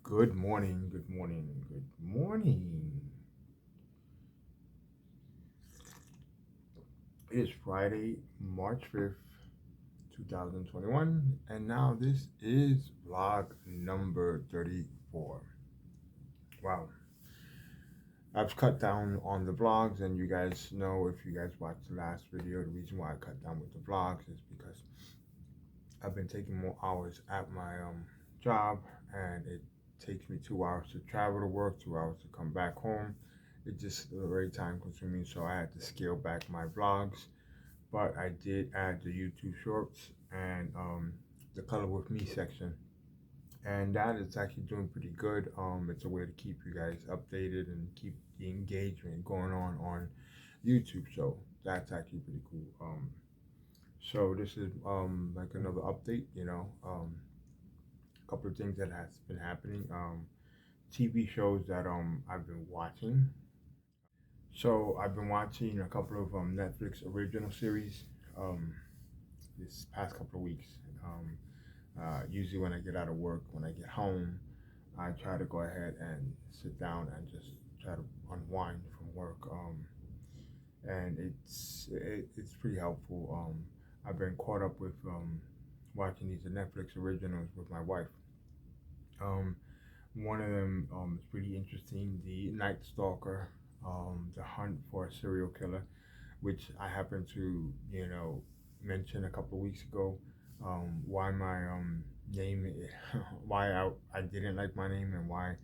Good morning, good morning, good morning. It is Friday, March 5th, 2021, and now this is vlog number 34. Wow, I've cut down on the vlogs, and you guys know if you guys watched the last video, the reason why I cut down with the vlogs is because I've been taking more hours at my job, and it takes me 2 hours to travel to work, 2 hours to come back home. It's just very time consuming, so I had to scale back my vlogs. But I did add the YouTube Shorts and the Color With Me section, and that is actually doing pretty good. It's a way to keep you guys updated and keep the engagement going on YouTube. So that's actually pretty cool. So this is like another update. A couple of things that has been happening. TV shows that I've been watching. So I've been watching a couple of Netflix original series this past couple of weeks. Um, Usually when I get out of work, when I get home, I try to go ahead and sit down and just try to unwind from work. And it's pretty helpful. I've been caught up with watching these Netflix originals with my wife. Um, One of them is pretty interesting. The Night Stalker, the hunt for a serial killer, which I happened to, mention a couple of weeks ago. Why my name, why I didn't like my name, and why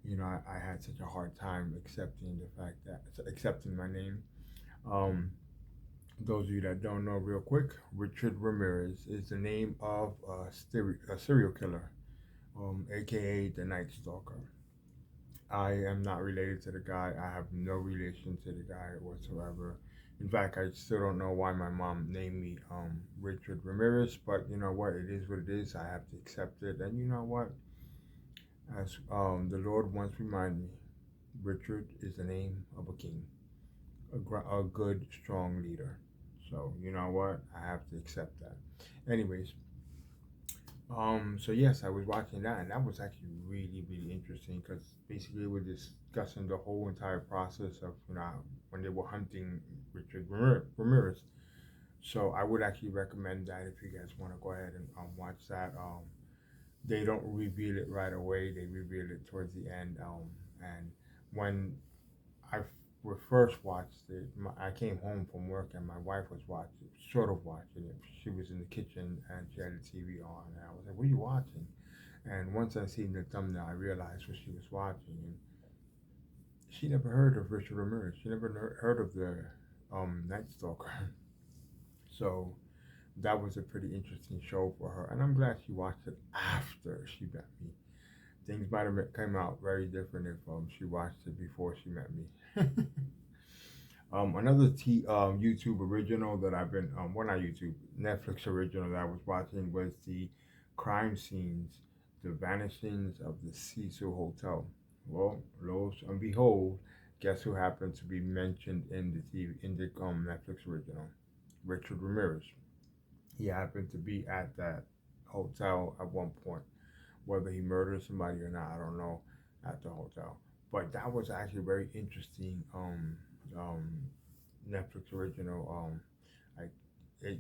I had such a hard time accepting the fact that accepting my name. Um, those of you that don't know, real quick, Richard Ramirez is the name of a serial killer, aka the Night Stalker. I am not related to the guy. I have no relation to the guy whatsoever. In fact, I still don't know why my mom named me Richard Ramirez, but you know what? It is what it is. I have to accept it. And you know what? As the Lord once reminded me, Richard is the name of a king, a good, strong leader. So you know what? I have to accept that. Anyways, so yes, I was watching that, and that was actually really, really interesting because basically we're discussing the whole entire process of when they were hunting Richard Ramirez. So I would actually recommend that if you guys want to go ahead and watch that. They don't reveal it right away; they reveal it towards the end. And when I first watched it, I came home from work and my wife was watching, sort of watching it. She was in the kitchen and she had the TV on, and I was like, "What are you watching?" And once I seen the thumbnail, I realized what she was watching. And she never heard of Richard Ramirez. She never heard of the Night Stalker. So that was a pretty interesting show for her, and I'm glad she watched it after she met me. Things might have come out very different if she watched it before she met me. Another YouTube original that I've been, well, not YouTube, Netflix original that I was watching was the crime scenes, the vanishings of the Cecil Hotel. Well, lo and behold, guess who happened to be mentioned in the Netflix original? Richard Ramirez. He happened to be at that hotel at one point. Whether he murdered somebody or not, I don't know, at the hotel. But that was actually very interesting. Um, Netflix original. Like it,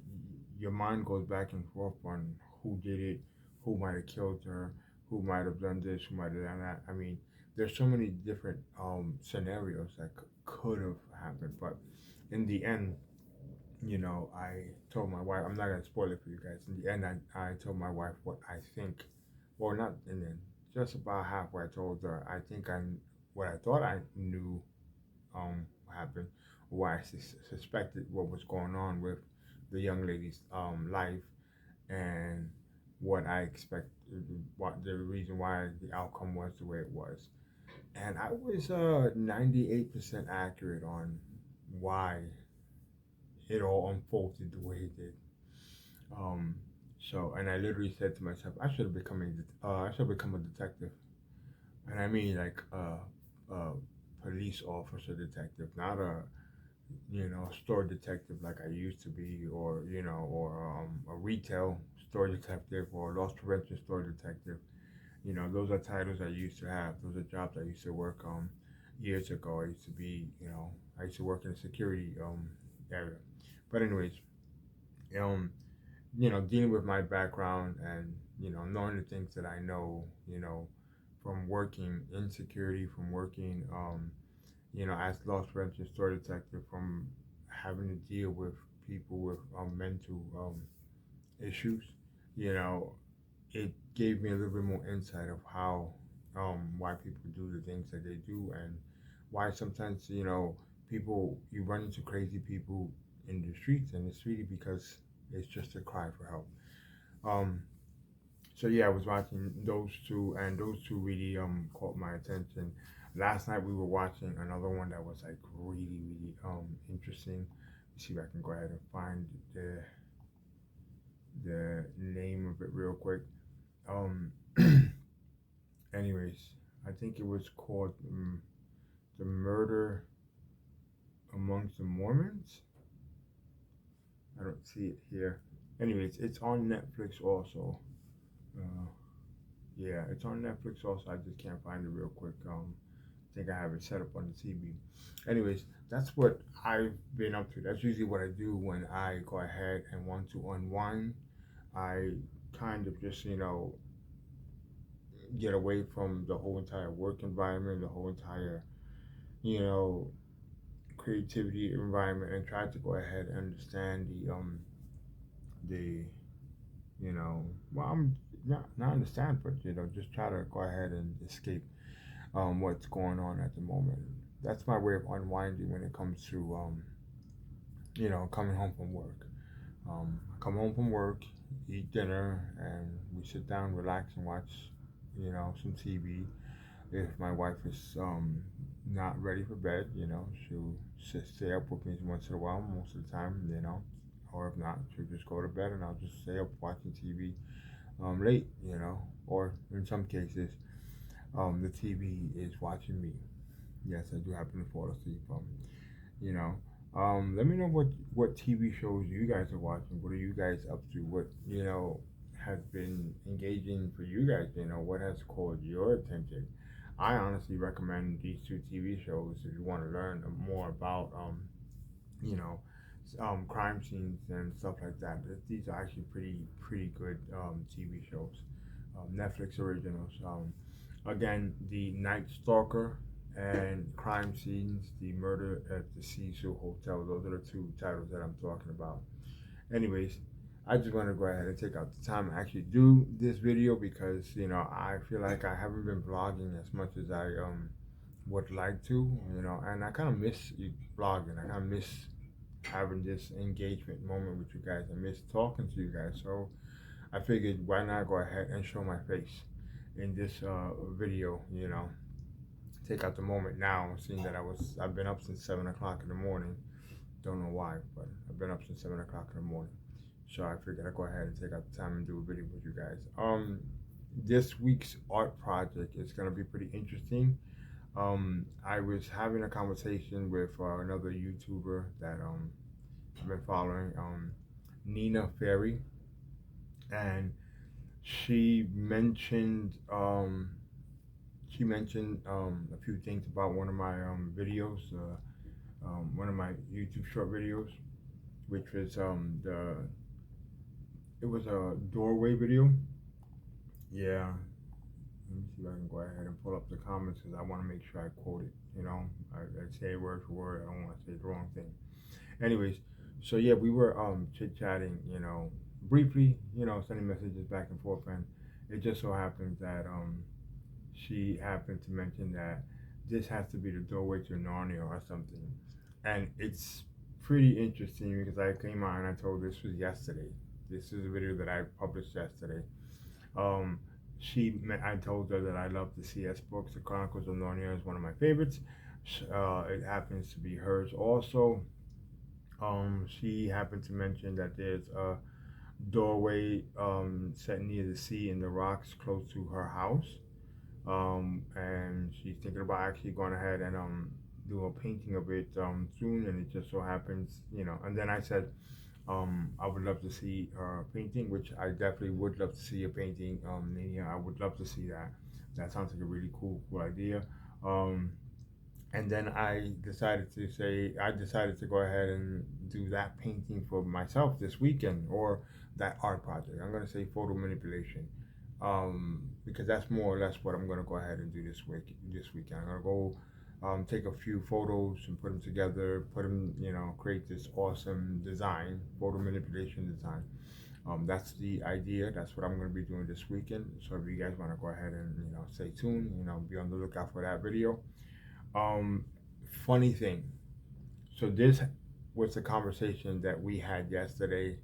your mind goes back and forth on who did it, who might have killed her, who might have done this, who might have done that. I mean, there's so many different scenarios that could have happened, but in the end, I told my wife. I'm not gonna spoil it for you guys. In the end, I told my wife what I think. Well, not in the end. Just about halfway, I told her I think what I thought I knew what happened, why I suspected what was going on with the young lady's life, and what I expect, what the reason why the outcome was the way it was. And I was 98% accurate on why it all unfolded the way it did. Um, and I literally said to myself, I should become a detective, and I mean like a police officer detective, not a store detective like I used to be, or a retail store detective or loss prevention store detective. Those are titles I used to have. Those are jobs I used to work years ago. I used to be, I used to work in the security area. But anyways, um, dealing with my background and knowing the things that I know, from working in security, from working, as loss prevention store detective, from having to deal with people with mental issues, you know, it gave me a little bit more insight of how why people do the things that they do, and why sometimes people, you run into crazy people in the streets, and it's really because it's just a cry for help. um so yeah, I was watching those two, and those two really caught my attention. Last night we were watching another one that was like really interesting. Let's see if I can go ahead and find the name of it real quick. um Anyways, I think it was called The Murder Amongst the Mormons. I don't see it here. Anyways, it's on Netflix also. Uh, yeah, it's on Netflix also. I just can't find it real quick. I think I have it set up on the TV. Anyways, that's what I've been up to. That's usually what I do when I go ahead and want to unwind. I kind of just, get away from the whole entire work environment, the whole entire, you know, creativity environment, and try to go ahead and understand the well, I'm not understand, but just try to go ahead and escape what's going on at the moment. That's my way of unwinding when it comes to coming home from work. I come home from work, eat dinner, and we sit down, relax, and watch some TV. If my wife is not ready for bed, she'll stay up with me once in a while, most of the time, or if not, she'll just go to bed, and I'll just stay up watching TV late, or in some cases, the TV is watching me. Yes, I do happen to fall asleep. You know, Let me know what TV shows you guys are watching. What are you guys up to? What has been engaging for you guys? What has caught your attention? I honestly recommend these two TV shows if you want to learn more about you know crime scenes and stuff like that. These are actually pretty good TV shows, Netflix originals. Again, The Night Stalker and Crime Scenes, The Murder at the Cecil Hotel. Those are the two titles that I'm talking about. Anyways, I just want to go ahead and take out the time to actually do this video because I feel like I haven't been vlogging as much as I would like to, and I kind of miss vlogging. I kind of miss having this engagement moment with you guys. I miss talking to you guys. So I figured, why not go ahead and show my face in this video, take out the moment now, seeing that I've been up since 7 o'clock in the morning. Don't know why, but I've been up since 7 o'clock in the morning. So I figured I'd go ahead and take out the time and do a video with you guys. This week's art project is gonna be pretty interesting. I was having a conversation with another YouTuber that I've been following, Nina Ferry, and she mentioned a few things about one of my videos, one of my YouTube short videos, which was it was a doorway video. Yeah, let me see if I can go ahead and pull up the comments because I want to make sure I quote it. I say it word for word. I don't want to say the wrong thing. Anyways, so yeah, we were chit chatting, briefly, sending messages back and forth, and it just so happens that she happened to mention that this has to be the doorway to Narnia or something, and it's pretty interesting because I came on and I told this was yesterday. This is a video that I published yesterday. Um, I told her that I love the CS books. The Chronicles of Narnia is one of my favorites. It happens to be hers also. She happened to mention that there's a doorway set near the sea in the rocks close to her house. And she's thinking about actually going ahead and do a painting of it soon. And it just so happens, and then I said, I would love to see painting, which I definitely would love to see a painting. Yeah, I would love to see that. That sounds like a really cool idea. Um, and then I decided to go ahead and do that painting for myself this weekend, or that art project. I'm gonna say photo manipulation, because that's more or less what I'm gonna go ahead and do this week. This weekend, I'm gonna go take a few photos and put them together, create this awesome design, photo manipulation design. That's the idea. That's what I'm going to be doing this weekend. So if you guys want to go ahead and stay tuned, be on the lookout for that video. Um, Funny thing. So this was the conversation that we had yesterday,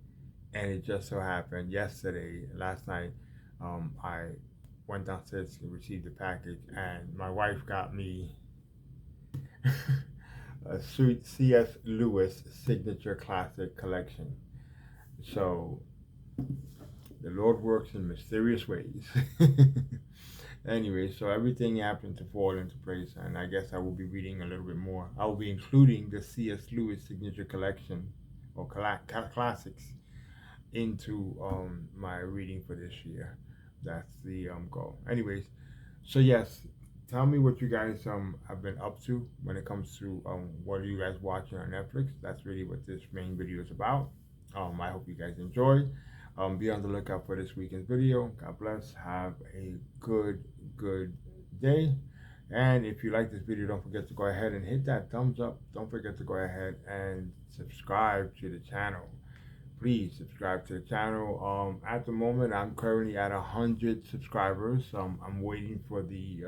and it just so happened last night, I went downstairs to receive the package, and my wife got me a sweet C.S. Lewis signature classic collection. So the Lord works in mysterious ways. Anyway, so everything happened to fall into place, and I guess I will be reading a little bit more. I will be including the C.S. Lewis signature collection or classics into my reading for this year. That's the goal. Anyways, so yes, tell me what you guys have been up to when it comes to what are you guys watching on Netflix. That's really what this main video is about. I hope you guys enjoy. Be on the lookout for this weekend's video. God bless. Have a good day. And if you like this video, don't forget to go ahead and hit that thumbs up. Don't forget to go ahead and subscribe to the channel. Please subscribe to the channel. At the moment, I'm currently at 100 subscribers. I'm waiting for the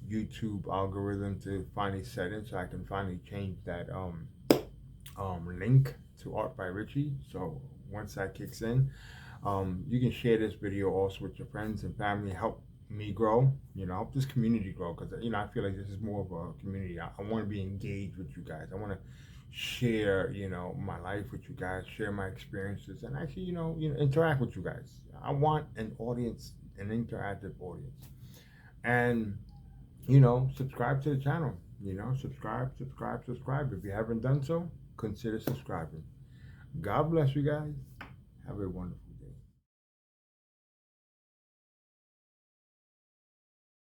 YouTube algorithm to finally set in so I can finally change that link to Art by Richie. So once that kicks in, you can share this video also with your friends and family. Help me grow, help this community grow, because I feel like this is more of a community. I want to be engaged with you guys. I want to share my life with you guys, share my experiences, and actually interact with you guys. I want an audience, an interactive audience. And subscribe to the channel. Subscribe. If you haven't done so, consider subscribing. God bless you guys. Have a wonderful